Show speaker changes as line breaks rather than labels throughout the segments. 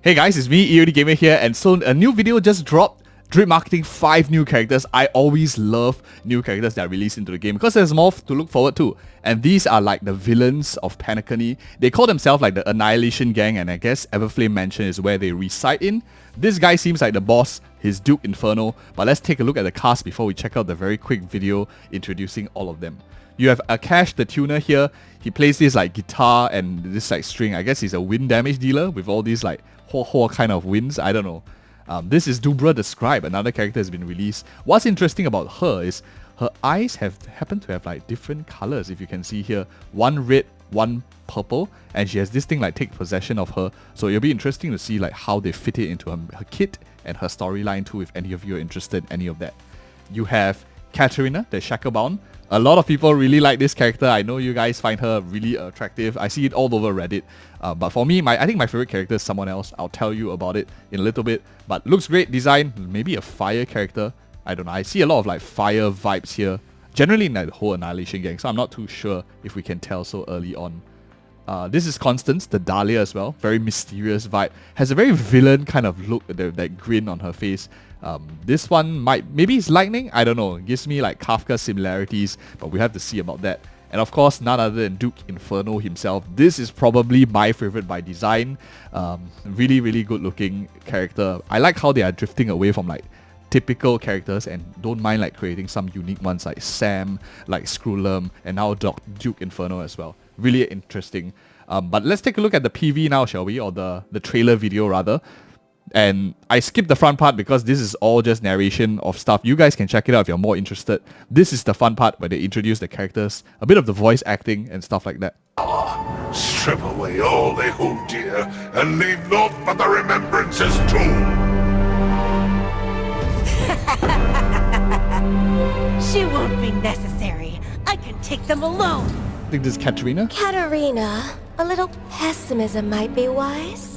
Hey guys, it's me, EODGamer here, and so a new video just dropped. Drip marketing 5 new characters. I always love new characters that are released into the game because there's more to look forward to. And these are like the villains of Penacony. They call themselves like the Annihilation Gang, and I guess Everflame Mansion is where they reside in. This guy seems like the boss, his Duke Inferno, but let's take a look at the cast before we check out the very quick video introducing all of them. You have Akash the tuner here. He plays this like guitar and this like string. I guess he's a wind damage dealer with all these like ho kind of winds. I don't know. This is Dubria the Scribe. Another character has been released. What's interesting about her is her eyes happen to have like different colors. If you can see here, one red, one purple, and she has this thing like take possession of her. So it'll be interesting to see like how they fit it into her kit and her storyline too. If any of you are interested in any of that, you have Caterina the Shacklebound. A lot of people really like this character. I know you guys find her really attractive. I see it all over Reddit. But for me, I think my favorite character is someone else. I'll tell you about it in a little bit. But looks great design. Maybe a fire character. I don't know. I see a lot of like fire vibes here. Generally in the whole Annihilation Gang. So I'm not too sure if we can tell so early on. This is Constance, the Dahlia as well. Very mysterious vibe. Has a very villain kind of look, that grin on her face. This one maybe it's lightning, I don't know. It gives me like Kafka similarities, but we have to see about that. And of course, none other than Duke Inferno himself. This is probably my favorite by design. Really, really good looking character. I like how they are drifting away from like typical characters and don't mind like creating some unique ones like Sam, like Screwlum, and now Duke Inferno as well. Really interesting. But let's take a look at the PV now, shall we? Or the trailer video rather. And I skipped the front part because this is all just narration of stuff. You guys can check it out if you're more interested. This is the fun part where they introduce the characters, a bit of the voice acting and stuff like that.
Strip away all they hold dear, and leave naught but the remembrances too.
She won't be necessary. I can take them alone.
I think this is Caterina.
Caterina, a little pessimism might be wise.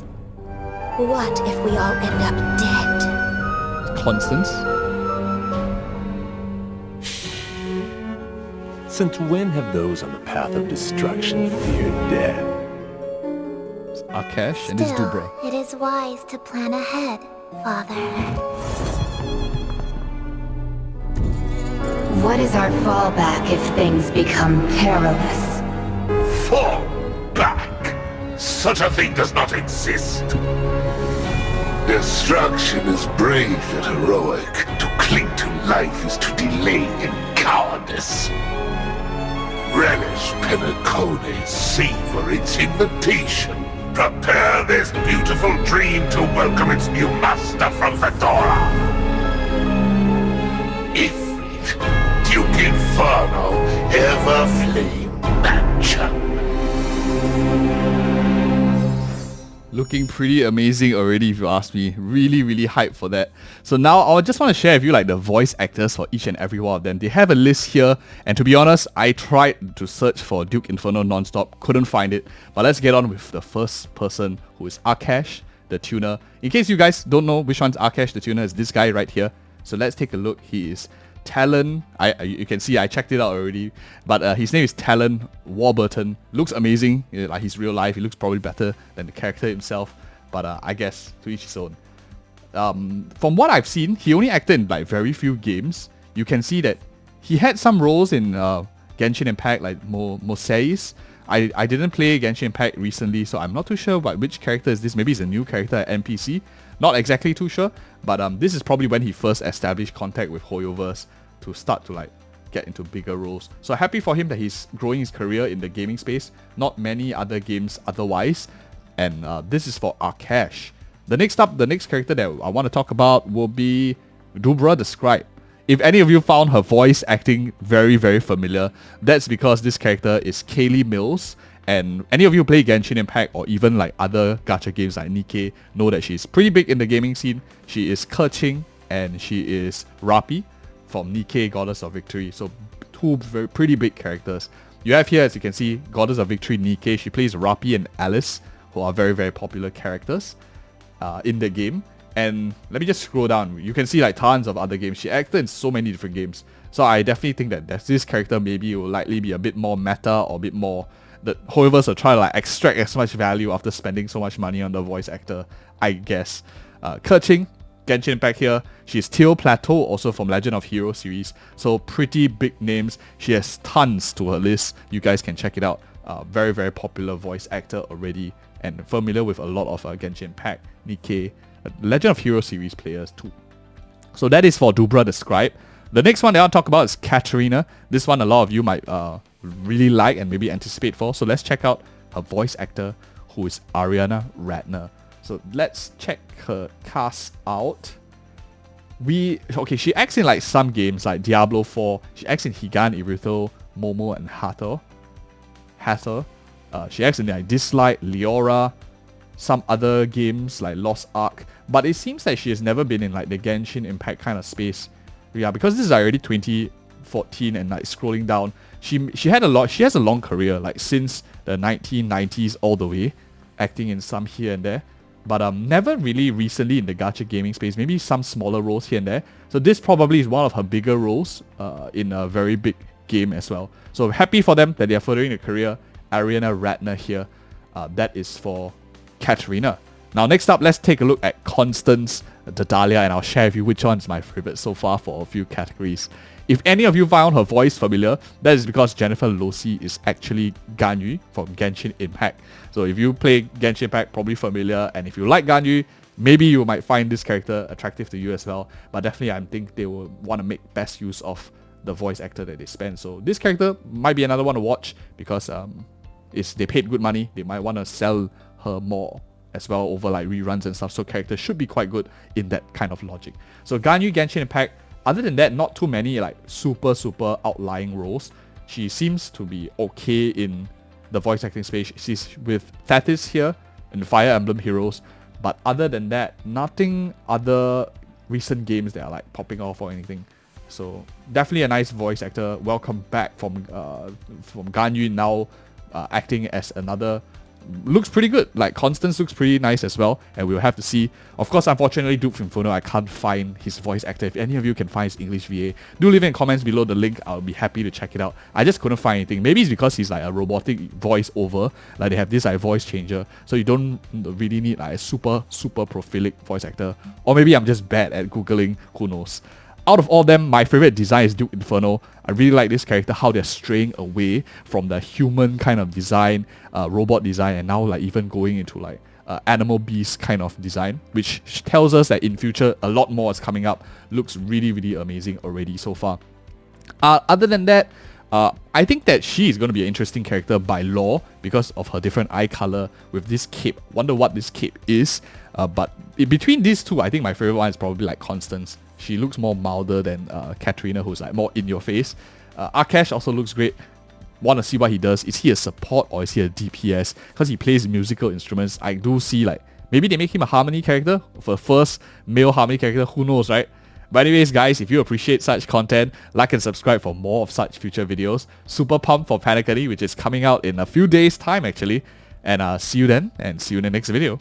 What if we all end up dead?
Constance.
Since when have those on the path of destruction feared death?
It's Akash and this is Dubria.
It is wise to plan ahead, Father.
What is our fallback if things become perilous?
Fall back! Such a thing does not exist. Destruction is brave and heroic. To cling to life is to delay in cowardice. Relish Penacony, savor its invitation. Prepare this beautiful dream to welcome its new master from Fedora. Ifrit, Duke Inferno, Everflame Mansion.
Looking pretty amazing already if you ask me. Really, really hyped for that. So now I just want to share with you like the voice actors for each and every one of them. They have a list here, and to be honest, I tried to search for Duke Inferno non-stop, couldn't find it. But let's get on with the first person, who is Akash, the tuner. In case you guys don't know which one's Akash, the tuner, is this guy right here. So let's take a look. He is Talon. You can see I checked it out already, but his name is Talon Warburton. Looks amazing, like his real life. He looks probably better than the character himself, but I guess to each his own. From what I've seen, he only acted in like very few games. You can see that he had some roles in Genshin Impact, like Moseis. I didn't play Genshin Impact recently, so I'm not too sure about which character is this. Maybe it's a new character at NPC. Not exactly too sure, but this is probably when he first established contact with Hoyoverse to start to like get into bigger roles. So happy for him that he's growing his career in the gaming space. Not many other games otherwise. And this is for Akash. The next character that I want to talk about will be Dubria the Scribe. If any of you found her voice acting very, very familiar, that's because this character is Kaylee Mills. And any of you who play Genshin Impact or even like other gacha games like Nikke know that she's pretty big in the gaming scene. She is Keqing and she is Rapi from Nikke Goddess of Victory. So two pretty big characters. You have here, as you can see, Goddess of Victory Nikke. She plays Rapi and Alice, who are very, very popular characters in the game. And let me just scroll down. You can see like tons of other games. She acted in so many different games. So I definitely think that this character maybe will likely be a bit more meta or a bit more the Hoyoverse are trying to like extract as much value after spending so much money on the voice actor, I guess. Keqing, Genshin Impact here. She's Teal Plateau, also from Legend of Heroes series. So pretty big names. She has tons to her list. You guys can check it out. Very, very popular voice actor already, and familiar with a lot of Genshin Impact, Nikkei, Legend of Heroes series players too. So that is for Dubria the Scribe. The next one that I want to talk about is Caterina. This one a lot of you might really like and maybe anticipate for. So let's check out her voice actor, who is Ariana Ratner. So let's check her cast out. She acts in like some games like Diablo 4. She acts in Higan, Iruthel, Momo, and Hathor. She acts in like Dislight, Leora, some other games like Lost Ark. But it seems like she has never been in like the Genshin Impact kind of space. Yeah, because this is already 2014 and like scrolling down, she has a long career, like since the 1990s all the way, acting in some here and there. But never really recently in the gacha gaming space, maybe some smaller roles here and there. So this probably is one of her bigger roles in a very big game as well. So happy for them that they are furthering their career. Ariana Ratner here. That is for Caterina. Now next up, let's take a look at Constance, the Dahlia, and I'll share with you which one is my favorite so far for a few categories. If any of you found her voice familiar, that is because Jennifer Losey is actually Ganyu from Genshin Impact. So if you play Genshin Impact, probably familiar, and if you like Ganyu, maybe you might find this character attractive to you as well. But definitely I think they will want to make best use of the voice actor that they spend. So this character might be another one to watch because they paid good money. They might want to sell her more as well over like reruns and stuff. So characters should be quite good in that kind of logic. So Ganyu, Genshin Impact. Other than that, not too many like super outlying roles. She seems to be okay in the voice acting space. She's with Thetis here in Fire Emblem Heroes. But other than that, nothing other recent games that are like popping off or anything. So definitely a nice voice actor. Welcome back from Ganyu, now acting as another. Looks pretty good. Like Constance looks pretty nice as well, and we'll have to see. Of course, unfortunately, Duke Inferno, I can't find his voice actor. If any of you can find his English VA, do leave it in comments below the link. I'll be happy to check it out. I just couldn't find anything. Maybe it's because he's like a robotic voice over. Like they have this like voice changer, so you don't really need like a super prolific voice actor. Or maybe I'm just bad at googling. Who knows? Out of all of them, my favorite design is Duke Inferno. I really like this character, how they're straying away from the human kind of design, robot design, and now like even going into like animal beast kind of design, which tells us that in future a lot more is coming up. Looks really amazing already so far. Other than that, I think that she is going to be an interesting character by law because of her different eye color with this cape. Wonder what this cape is. But between these two, I think my favorite one is probably like Constance. She looks more milder than Caterina, who's like more in your face. Akash also looks great. Want to see what he does. Is he a support or is he a DPS? Because he plays musical instruments. I do see like maybe they make him a harmony character for the first male harmony character. Who knows, right? But anyways, guys, if you appreciate such content, like and subscribe for more of such future videos. Super pumped for Penacony, which is coming out in a few days' time actually. And see you then, and see you in the next video.